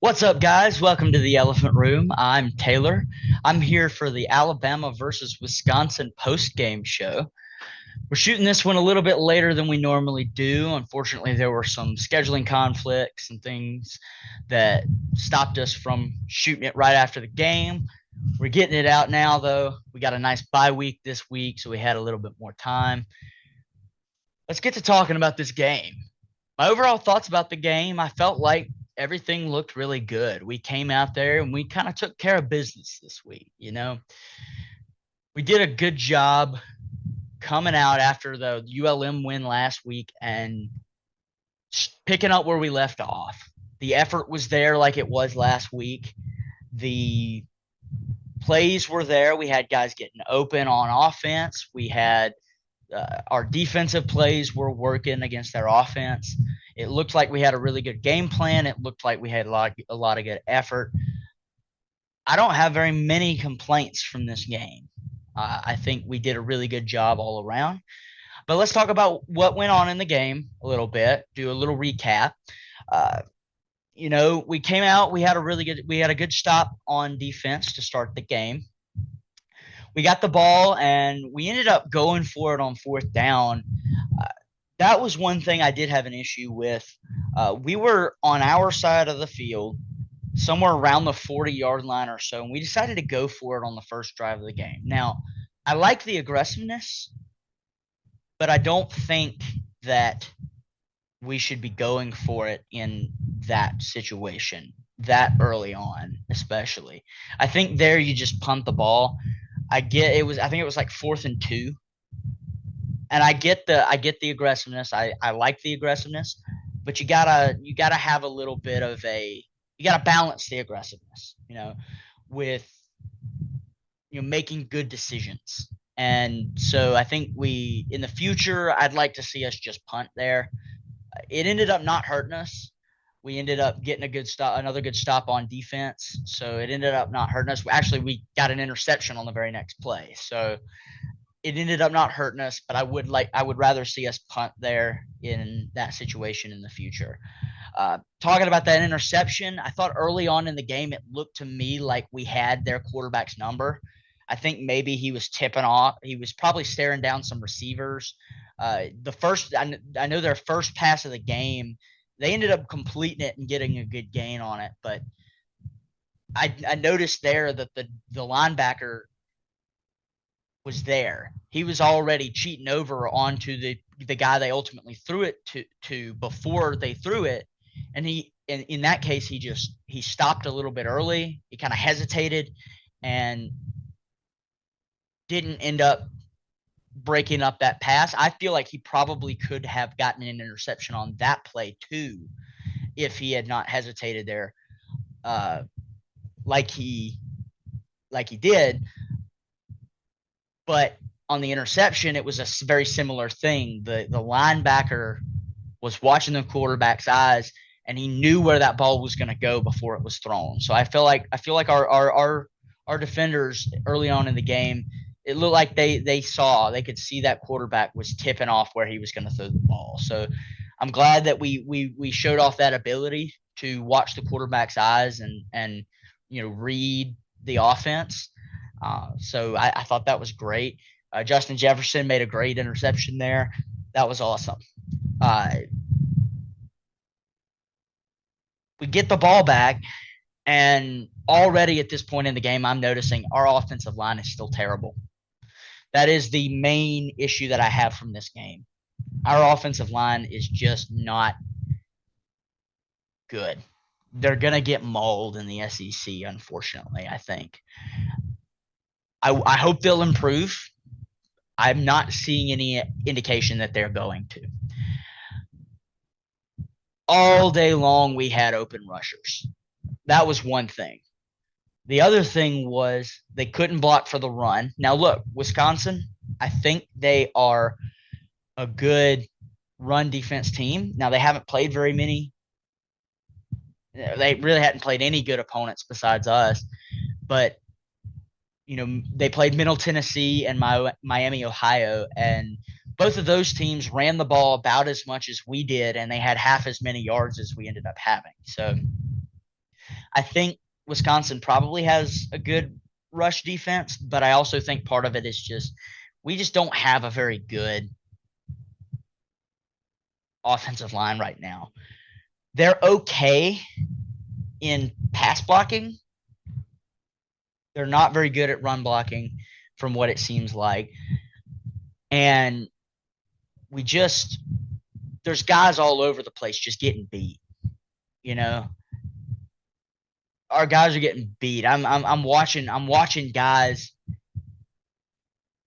What's up, guys? Welcome to the Elephant Room. I'm Taylor. I'm here for the Alabama versus Wisconsin post-game show. We're shooting this one a little bit later than we normally do. Unfortunately, there were some scheduling conflicts and things that stopped us from shooting it right after the game. We're getting it out now, though. We got a nice bye week this week, so we had a little bit more time. Let's get to talking about this game. My overall thoughts about the game, I felt like everything looked really good. We came out there and we kind of took care of business this week. We did a good job coming out after the ULM win last week and picking up where we left off. The effort was there like it was last week. The plays were there. We had guys getting open on offense. We had our defensive plays were working against their offense. It looked like we had a really good game plan. It looked like we had a lot of good effort. I don't have very many complaints from this game. I think we did a really good job all around. But let's talk about what went on in the game a little bit, do a little recap. Uh, we came out, we had a good stop on defense to start the game. We got the ball and we ended up going for it on fourth down. Uh, that was one thing I did have an issue with. We were on our side of the field, somewhere around the 40-yard line or so, and we decided to go for it on the first drive of the game. Now, I like the aggressiveness, but I don't think that we should be going for it in that situation that early on, especially. I think there you just punt the ball. I think it was like 4th and 2. And I get the aggressiveness. I like the aggressiveness, but you gotta have a little bit of you gotta balance the aggressiveness, with making good decisions. And so I think in the future, I'd like to see us just punt there. It ended up not hurting us. We ended up getting another good stop on defense. So it ended up not hurting us. Actually, we got an interception on the very next play. So it ended up not hurting us, but I would rather see us punt there in that situation in the future. Talking about that interception, I thought early on in the game, it looked to me like we had their quarterback's number. I think maybe he was tipping off. He was probably staring down some receivers. I know their first pass of the game, they ended up completing it and getting a good gain on it. But I noticed there that the linebacker was there. He was already cheating over onto the guy they ultimately threw it to before they threw it. And in that case, he stopped a little bit early. He kind of hesitated and didn't end up breaking up that pass. I feel like he probably could have gotten an interception on that play too, if he had not hesitated there, like he did. But on the interception, it was a very similar thing. The linebacker was watching the quarterback's eyes, and he knew where that ball was going to go before it was thrown. So I feel like our defenders early on in the game, it looked like they could see that quarterback was tipping off where he was going to throw the ball. So I'm glad that we showed off that ability to watch the quarterback's eyes and read the offense. So I thought that was great. Justin Jefferson made a great interception there. That was awesome. We get the ball back, and already at this point in the game, I'm noticing our offensive line is still terrible. That is the main issue that I have from this game. Our offensive line is just not good. They're going to get mauled in the SEC, unfortunately, I think. I hope they'll improve. I'm not seeing any indication that they're going to. All day long, we had open rushers. That was one thing. The other thing was they couldn't block for the run. Now, look, Wisconsin, I think they are a good run defense team. Now, they haven't played very many. They really hadn't played any good opponents besides us. But they played Middle Tennessee and Miami, Ohio, and both of those teams ran the ball about as much as we did, and they had half as many yards as we ended up having. So I think Wisconsin probably has a good rush defense, but I also think part of it is just we just don't have a very good offensive line right now. They're okay in pass blocking. They're not very good at run blocking from what it seems like. And we just there's guys all over the place just getting beat. You know, our guys are getting beat. I'm watching guys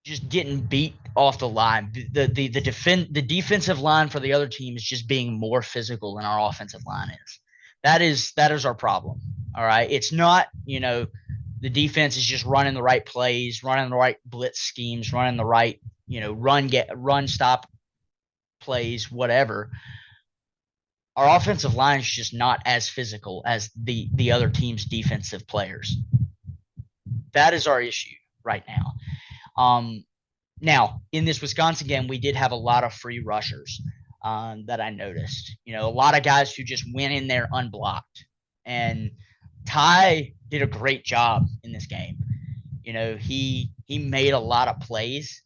just getting beat off the line. The defensive line for the other team is just being more physical than our offensive line is. That is our problem. All right. It's not, the defense is just running the right plays, running the right blitz schemes, running the right, run stop plays, whatever. Our offensive line is just not as physical as the other team's defensive players. That is our issue right now. Now, in this Wisconsin game, we did have a lot of free rushers that I noticed. A lot of guys who just went in there unblocked. And Ty did a great job in this game. He made a lot of plays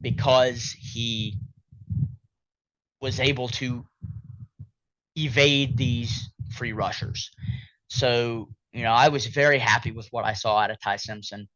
because he was able to evade these free rushers. So, I was very happy with what I saw out of Ty Simpson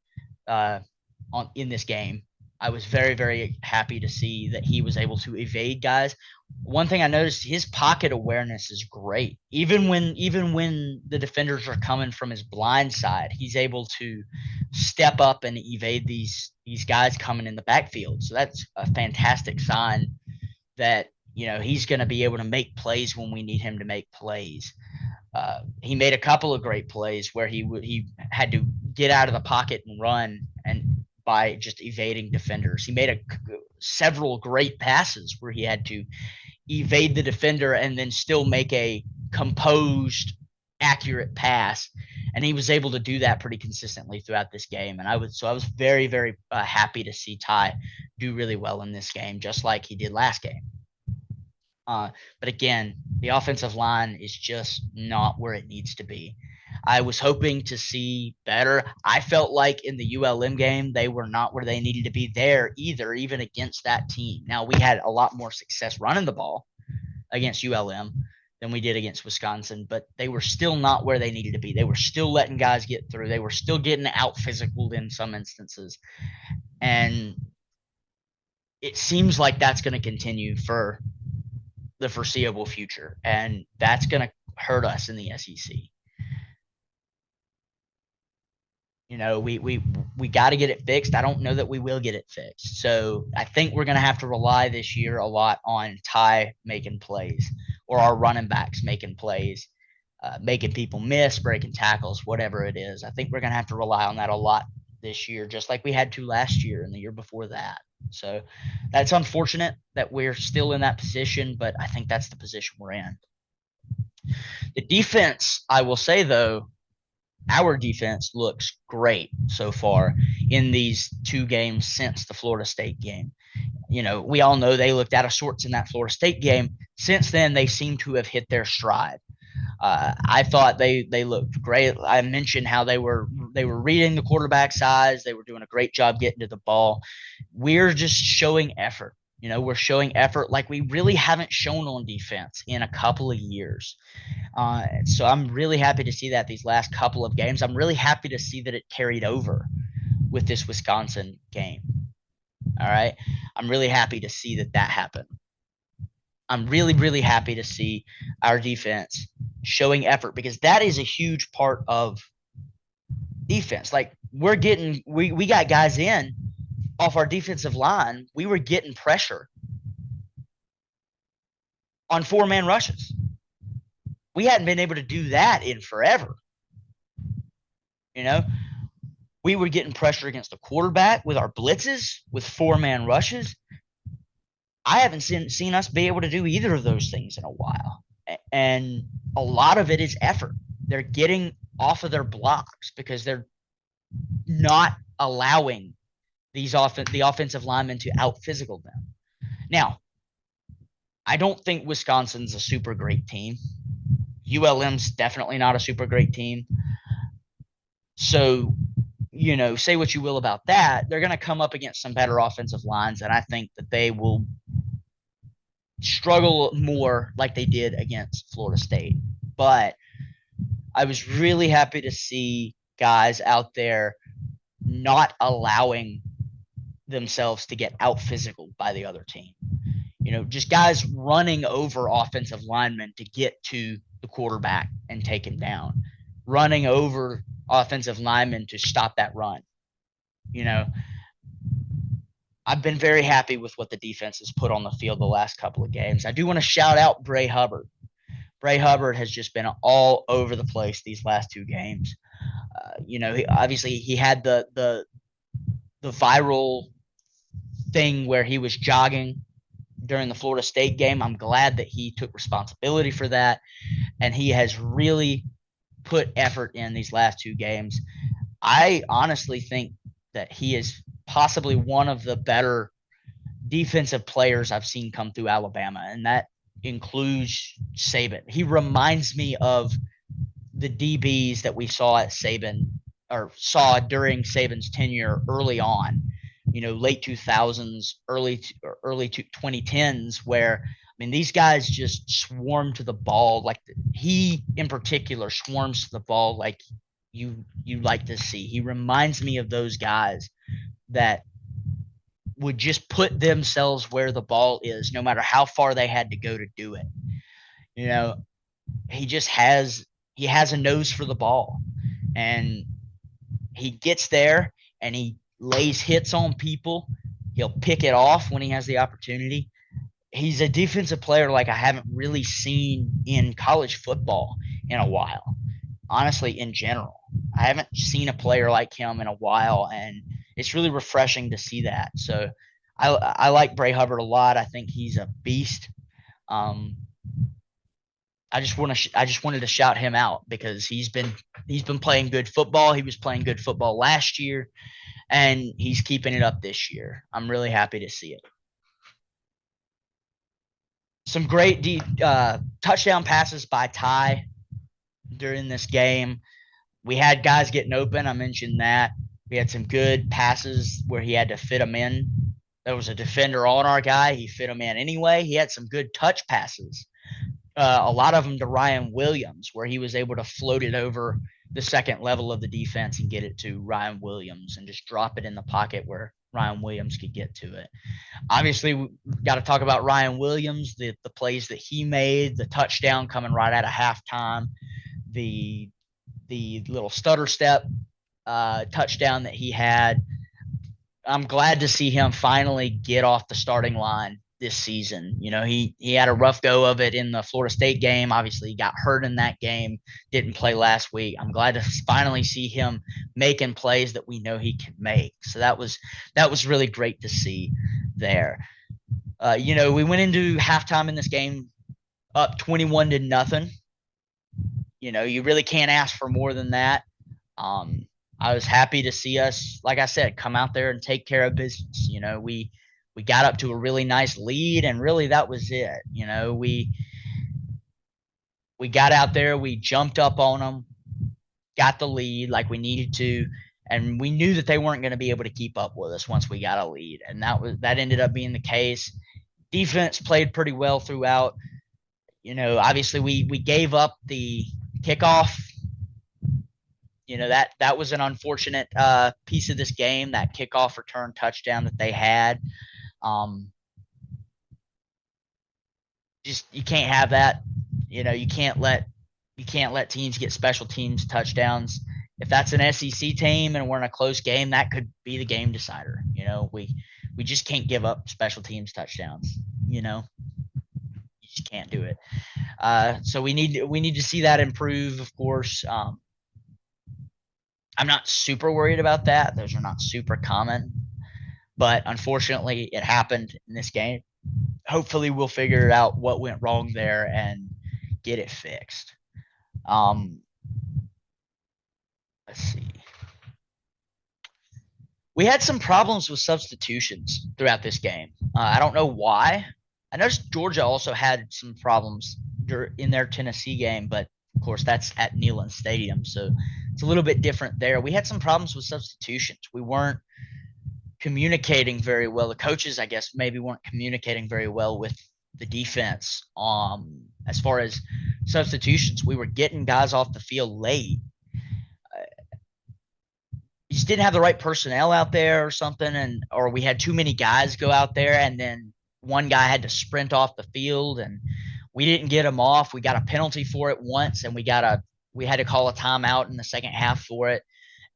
in this game. I was very, very happy to see that he was able to evade guys. One thing I noticed, his pocket awareness is great. Even when the defenders are coming from his blind side, he's able to step up and evade these guys coming in the backfield. So that's a fantastic sign that he's going to be able to make plays when we need him to make plays. He made a couple of great plays where he had to get out of the pocket and run, and by just evading defenders. He made several great passes where he had to evade the defender and then still make a composed, accurate pass. And he was able to do that pretty consistently throughout this game. And I was very, very happy to see Ty do really well in this game, just like he did last game. But again, the offensive line is just not where it needs to be. I was hoping to see better. I felt like in the ULM game, they were not where they needed to be there either, even against that team. Now, we had a lot more success running the ball against ULM than we did against Wisconsin, but they were still not where they needed to be. They were still letting guys get through. They were still getting out physicaled in some instances. And it seems like that's going to continue for the foreseeable future, and that's going to hurt us in the SEC. We got to get it fixed. I don't know that we will get it fixed. So I think we're going to have to rely this year a lot on Ty making plays, or our running backs making plays, making people miss, breaking tackles, whatever it is. I think we're going to have to rely on that a lot this year, just like we had to last year and the year before that. So that's unfortunate that we're still in that position, but I think that's the position we're in. The defense, I will say, though, our defense looks great so far in these two games since the Florida State game. We all know they looked out of sorts in that Florida State game. Since then, they seem to have hit their stride. I thought they looked great. I mentioned how they were reading the quarterback's eyes. They were doing a great job getting to the ball. We're just showing effort. We're showing effort like we really haven't shown on defense in a couple of years. So I'm really happy to see that these last couple of games. I'm really happy to see that it carried over with this Wisconsin game. All right. I'm really happy to see that happened. I'm really, really happy to see our defense showing effort, because that is a huge part of defense. Like, we got guys in off our defensive line. We were getting pressure on 4-man rushes. We hadn't been able to do that in forever. We were getting pressure against the quarterback with our blitzes, with 4-man rushes. I haven't seen us be able to do either of those things in a while. And a lot of it is effort. They're getting off of their blocks because they're not allowing the offensive linemen to out-physical them. Now, I don't think Wisconsin's a super great team. ULM's definitely not a super great team. So, say what you will about that. They're going to come up against some better offensive lines, and I think that they will struggle more like they did against Florida State. But I was really happy to see guys out there not allowing themselves to get out physical by the other team. Just guys running over offensive linemen to get to the quarterback and take him down, running over offensive linemen to stop that run. You know, I've been very happy with what the defense has put on the field the last couple of games. I do want to shout out Bray Hubbard. Bray Hubbard has just been all over the place these last two games. Obviously he had the viral thing where he was jogging during the Florida State game. I'm glad that he took responsibility for that, and he has really put effort in these last two games. I honestly think that he is possibly one of the better defensive players I've seen come through Alabama, and that includes Saban. He reminds me of the DBs that we saw at Saban or saw during Saban's tenure early on, late 2000s, early 2010s, where these guys just swarm to the ball like he in particular swarms to the ball like you like to see. He reminds me of those guys that would just put themselves where the ball is, no matter how far they had to go to do it. You know, he just has a nose for the ball, and he gets there and he lays hits on people. He'll pick it off when he has the opportunity. He's a defensive player like I haven't really seen in college football in a while. Honestly, in general, I haven't seen a player like him in a while, and it's really refreshing to see that. So I like Bray Hubbard a lot. I think he's a beast. Um, I just wanted to shout him out because he's been playing good football. He was playing good football last year, and he's keeping it up this year. I'm really happy to see it. Some great touchdown passes by Ty during this game. We had guys getting open. I mentioned that. We had some good passes where he had to fit them in. There was a defender on our guy. He fit him in anyway. He had some good touch passes. A lot of them to Ryan Williams, where he was able to float it over the second level of the defense and get it to Ryan Williams and just drop it in the pocket where Ryan Williams could get to it. Obviously, we got to talk about Ryan Williams, the plays that he made, the touchdown coming right out of halftime, the little stutter step touchdown that he had. I'm glad to see him finally get off the starting line this season. He had a rough go of it in the Florida State game. Obviously, he got hurt in that game, didn't play last week. I'm glad to finally see him making plays that we know he can make. So that was really great to see there. We went into halftime in this game up 21-0. You really can't ask for more than that. I was happy to see us, like I said, come out there and take care of business. We got up to a really nice lead, and really that was it. We got out there, we jumped up on them, got the lead like we needed to, and we knew that they weren't going to be able to keep up with us once we got a lead, and that ended up being the case. Defense played pretty well throughout. Obviously we gave up the kickoff. That was an unfortunate piece of this game, that kickoff return touchdown that they had. Just you can't have that. You can't let teams get special teams touchdowns. If that's an SEC team and we're in a close game, that could be the game decider. We just can't give up special teams touchdowns. You just can't do it. So we need to see that improve, of course. I'm not super worried about that. Those are not super common, but unfortunately it happened in this game. Hopefully we'll figure out what went wrong there and get it fixed. Let's see. We had some problems with substitutions throughout this game. I don't know why. I noticed Georgia also had some problems in their Tennessee game, but of course that's at Neyland Stadium, so it's a little bit different there. We had some problems with substitutions. We weren't communicating very well. The coaches, I guess, maybe weren't communicating very well with the defense. As far as substitutions, we were getting guys off the field late. You just didn't have the right personnel out there or something, or we had too many guys go out there, and then one guy had to sprint off the field, and we didn't get him off. We got a penalty for it once, and we had to call a timeout in the second half for it.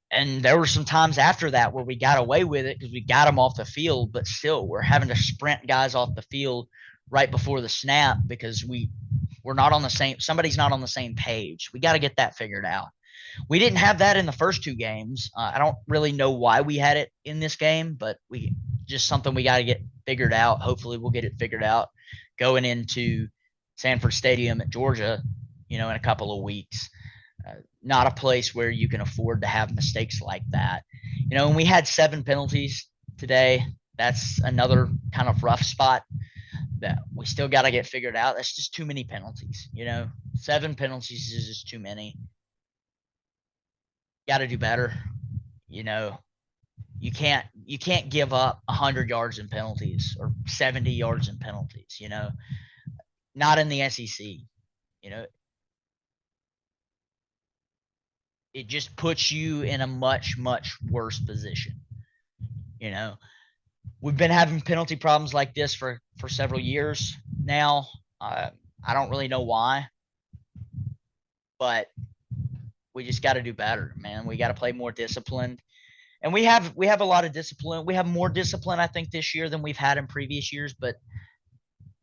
And there were some times after that where we got away with it because we got them off the field, but still we're having to sprint guys off the field right before the snap because we're not on the same. Somebody's not on the same page. We got to get that figured out. We didn't have that in the first two games. I don't really know why we had it in this game, but we just something we got to get figured out. Hopefully we'll get it figured out going into Sanford Stadium at Georgia, in a couple of weeks. Not a place where you can afford to have mistakes like that. And we had 7 penalties today. That's another kind of rough spot that we still got to get figured out. That's just too many penalties. 7 penalties is just too many. Got to do better. You can't give up 100 yards in penalties or 70 yards in penalties. Not in the SEC. It just puts you in a much, much worse position. We've been having penalty problems like this for several years now. I don't really know why, but we just got to do better, man. We got to play more disciplined, and we have a lot of discipline. We have more discipline, I think, this year than we've had in previous years. But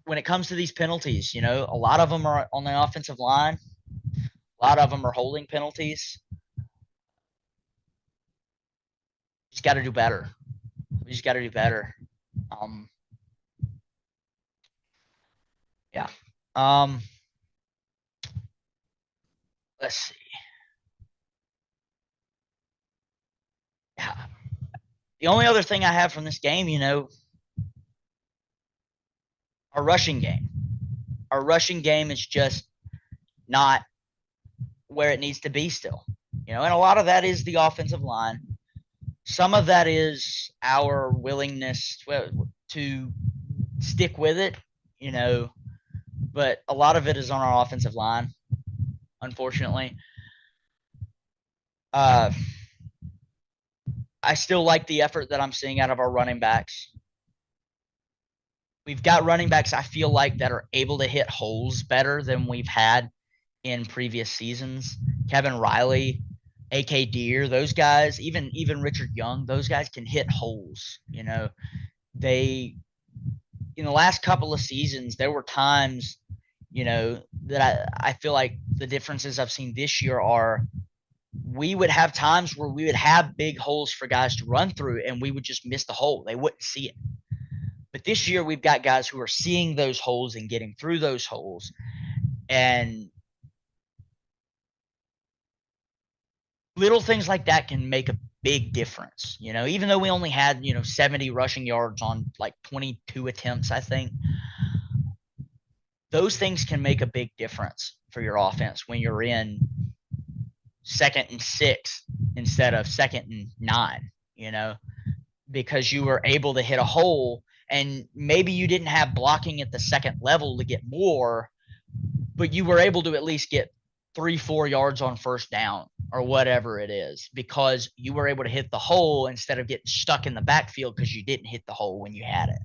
when it comes to these penalties, a lot of them are on the offensive line. A lot of them are holding penalties. Just got to do better. We just got to do better. Yeah. Let's see. Yeah. The only other thing I have from this game, our rushing game. Our rushing game is just not where it needs to be still. And a lot of that is the offensive line. Some of that is our willingness to stick with it, but a lot of it is on our offensive line, unfortunately. I still like the effort that I'm seeing out of our running backs. We've got running backs, I feel like, that are able to hit holes better than we've had in previous seasons. Kevin Riley, A.K. Deere, those guys, even Richard Young, those guys can hit holes. They, in the last couple of seasons, there were times, that I feel like the differences I've seen this year are we would have times where we would have big holes for guys to run through and we would just miss the hole. They wouldn't see it. But this year we've got guys who are seeing those holes and getting through those holes. And little things like that can make a big difference. Even though we only had, 70 rushing yards on like 22 attempts, I think, those things can make a big difference for your offense when you're in 2nd and 6 instead of 2nd and 9, because you were able to hit a hole and maybe you didn't have blocking at the second level to get more, but you were able to at least get 3-4 yards on first down or whatever it is because you were able to hit the hole instead of getting stuck in the backfield because you didn't hit the hole when you had it.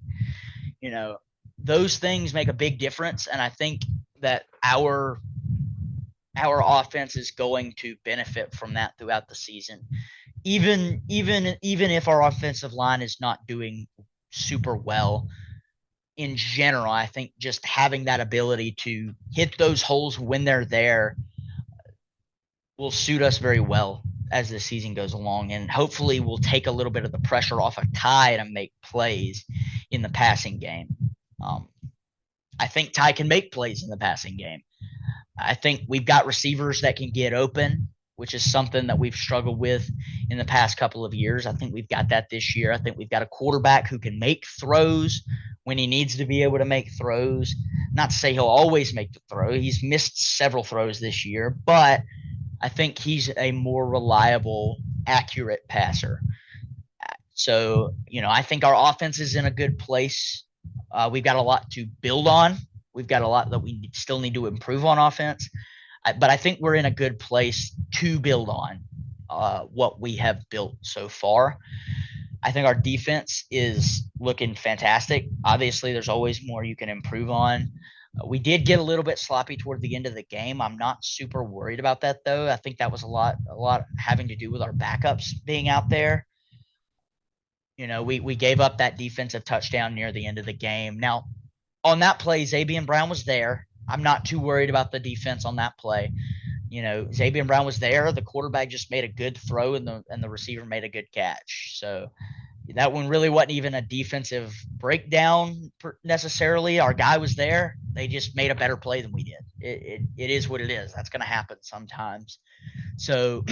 Those things make a big difference, and I think that our offense is going to benefit from that throughout the season. Even if our offensive line is not doing super well in general, I think just having that ability to hit those holes when they're there will suit us very well as the season goes along, and hopefully we'll take a little bit of the pressure off of Ty to make plays in the passing game. I think Ty can make plays in the passing game. I think we've got receivers that can get open, which is something that we've struggled with in the past couple of years. I think we've got that this year. I think we've got a quarterback who can make throws when he needs to be able to make throws. Not to say he'll always make the throw. He's missed several throws this year, but I think he's a more reliable, accurate passer. So, I think our offense is in a good place. We've got a lot to build on. We've got a lot that we still need to improve on offense. But I think we're in a good place to build on what we have built so far. I think our defense is looking fantastic. Obviously, there's always more you can improve on. We did get a little bit sloppy toward the end of the game. I'm not super worried about that though. I think that was a lot having to do with our backups being out there. We gave up that defensive touchdown near the end of the game. Now, on that play, Zabian Brown was there. I'm not too worried about the defense on that play. Zabian Brown was there. The quarterback just made a good throw, and the receiver made a good catch. So that one really wasn't even a defensive breakdown necessarily. Our guy was there. They just made a better play than we did. It is what it is. That's going to happen sometimes. So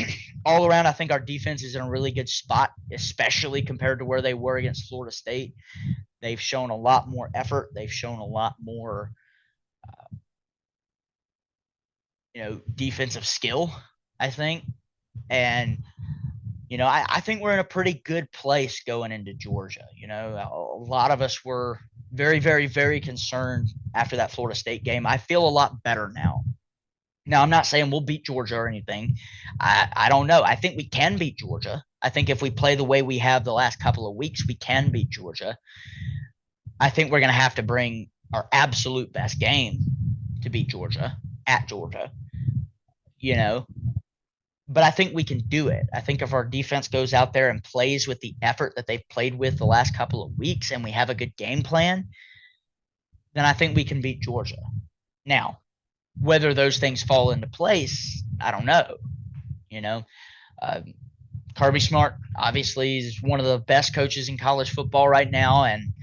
all around, I think our defense is in a really good spot, especially compared to where they were against Florida State. They've shown a lot more effort. They've shown a lot more, defensive skill, I think. And, I think we're in a pretty good place going into Georgia. A lot of us were very, very, very concerned after that Florida State game. I feel a lot better now. Now, I'm not saying we'll beat Georgia or anything. I don't know. I think we can beat Georgia. I think if we play the way we have the last couple of weeks, we can beat Georgia. I think we're going to have to bring our absolute best game to beat Georgia at Georgia, but I think we can do it. I think if our defense goes out there and plays with the effort that they've played with the last couple of weeks and we have a good game plan, then I think we can beat Georgia. Now, whether those things fall into place, I don't know. Kirby Smart obviously is one of the best coaches in college football right now, and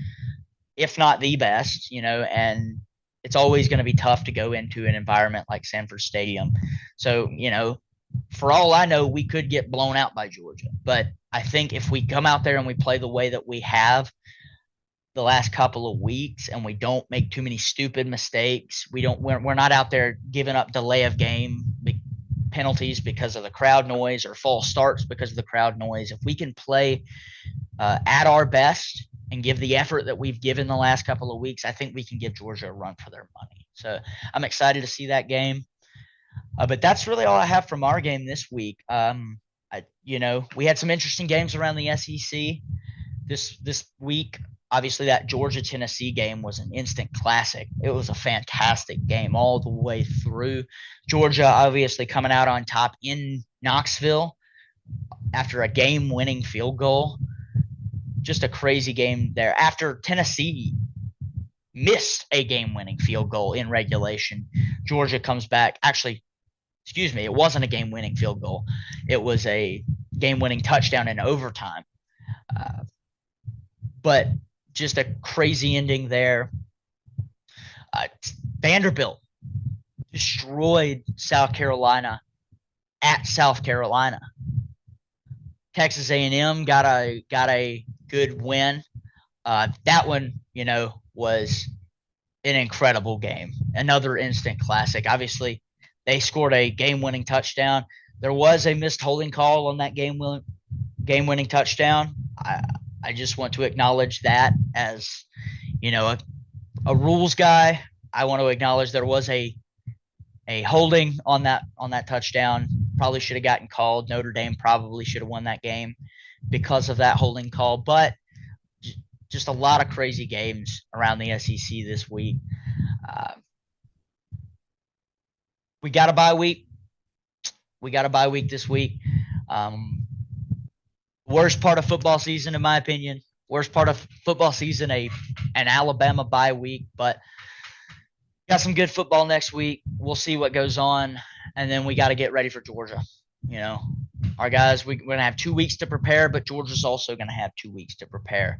if not the best, and it's always going to be tough to go into an environment like Sanford Stadium. So, for all I know, we could get blown out by Georgia. But I think if we come out there and we play the way that we have the last couple of weeks and we don't make too many stupid mistakes, we're not out there giving up delay of game penalties because of the crowd noise or false starts because of the crowd noise. If we can play at our best and give the effort that we've given the last couple of weeks, I think we can give Georgia a run for their money. So I'm excited to see that game. But that's really all I have from our game this week. We had some interesting games around the SEC this week. Obviously, that Georgia-Tennessee game was an instant classic. It was a fantastic game all the way through. Georgia obviously coming out on top in Knoxville after a game-winning field goal. Just a crazy game there. After Tennessee missed a game-winning field goal in regulation, Georgia comes back. Actually, it wasn't a game-winning field goal. It was a game-winning touchdown in overtime. But just a crazy ending there. Vanderbilt destroyed South Carolina at South Carolina. Texas A&M got a good win. That one, was an incredible game. Another instant classic. Obviously, they scored a game-winning touchdown. There was a missed holding call on that game-winning touchdown. I just want to acknowledge that as, a rules guy. I want to acknowledge there was a holding on that touchdown. Probably should have gotten called. Notre Dame probably should have won that game because of that holding call. But just a lot of crazy games around the SEC this week. We got a bye week. This week. Worst part of football season, in my opinion. Worst part of football season, an Alabama bye week. But got some good football next week. We'll see what goes on. And then we got to get ready for Georgia. Our guys, we're going to have 2 weeks to prepare, but Georgia's also going to have 2 weeks to prepare.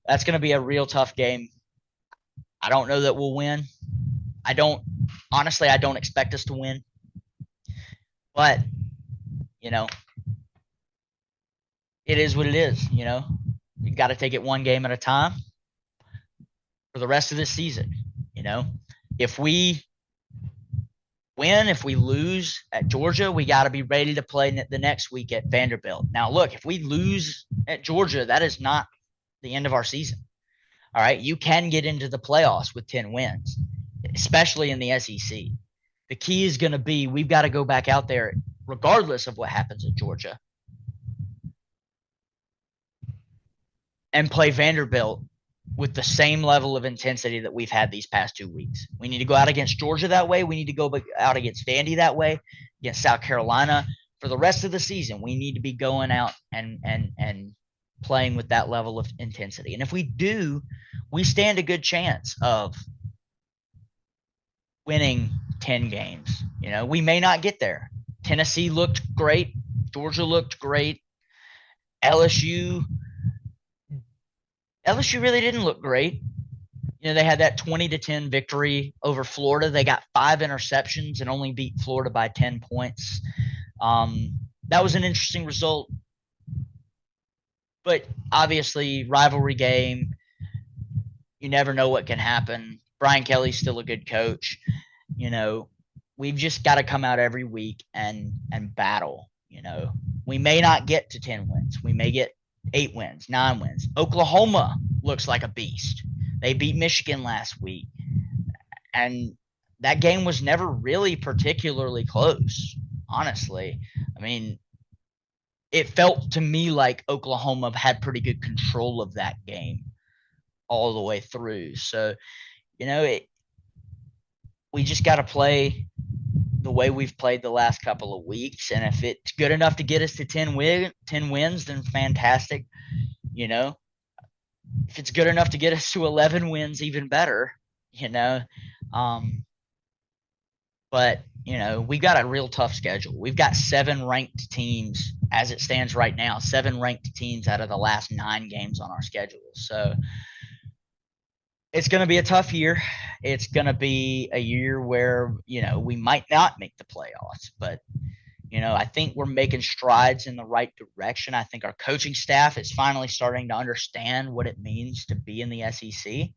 That's going to be a real tough game. I don't know that we'll win. I don't expect us to win. But, it is what it is, You got to take it one game at a time for the rest of this season. know, if we win, if we lose at Georgia, we got to be ready to play the next week at Vanderbilt. Now, look, if we lose at Georgia, that is not the end of our season. All right. You can get into the playoffs with 10 wins, especially in the SEC. The key is going to be we've got to go back out there, regardless of what happens at Georgia, and play Vanderbilt with the same level of intensity that we've had these past 2 weeks. We need to go out against Georgia that way. We need to go out against Vandy that way, against South Carolina. For the rest of the season, we need to be going out and playing with that level of intensity. And if we do, we stand a good chance of winning 10 games. You know, we may not get there. Tennessee looked great. Georgia looked great. LSU really didn't look great. You know, they had that 20-10 victory over Florida. They got 5 interceptions and only beat Florida by 10 points. That was an interesting result. But obviously, rivalry game, you never know what can happen. Brian Kelly's still a good coach. You know, we've just got to come out every week and battle. You know, we may not get to 10 wins. We may get 8 wins, 9 wins. Oklahoma looks like a beast. They beat Michigan last week. And that game was never really particularly close, honestly. I mean, it felt to me like Oklahoma had pretty good control of that game all the way through. So, you know, we just got to play the way we've played the last couple of weeks. And if it's good enough to get us to 10 wins, then fantastic. You know, if it's good enough to get us to 11 wins, even better, you know. But, you know, we got a real tough schedule. We've got 7 ranked teams as it stands right now, 7 ranked teams out of the last 9 games on our schedule. So it's going to be a tough year. It's going to be a year where, you know, we might not make the playoffs, but, you know, I think we're making strides in the right direction. I think our coaching staff is finally starting to understand what it means to be in the SEC.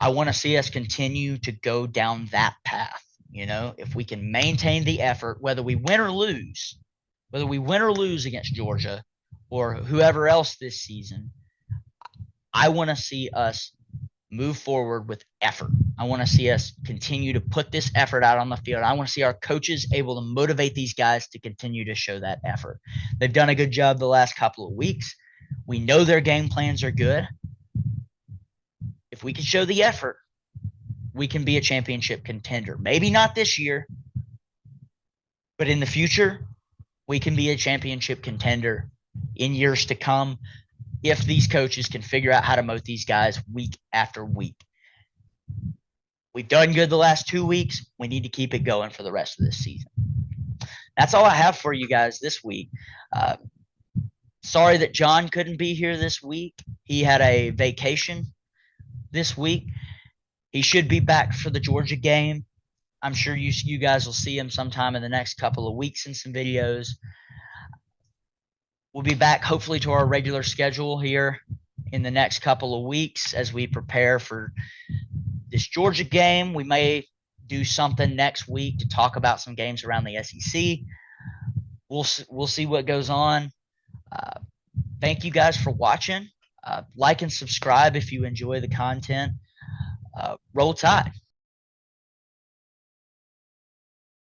I want to see us continue to go down that path. You know, if we can maintain the effort, whether we win or lose against Georgia or whoever else this season, I want to see us move forward with effort. I want to see us continue to put this effort out on the field. I want to see our coaches able to motivate these guys to continue to show that effort. They've done a good job the last couple of weeks. We know their game plans are good. If we can show the effort, we can be a championship contender. Maybe not this year, but in the future, we can be a championship contender in years to come if these coaches can figure out how to motivate these guys week after week. We've done good the last 2 weeks. We need to keep it going for the rest of this season. That's all I have for you guys this week. Sorry that John couldn't be here this week. He had a vacation this week. He should be back for the Georgia game. I'm sure you guys will see him sometime in the next couple of weeks in some videos. We'll be back hopefully to our regular schedule here in the next couple of weeks as we prepare for this Georgia game. We may do something next week to talk about some games around the SEC. We'll see what goes on. Thank you guys for watching. Like and subscribe if you enjoy the content. Roll Tide.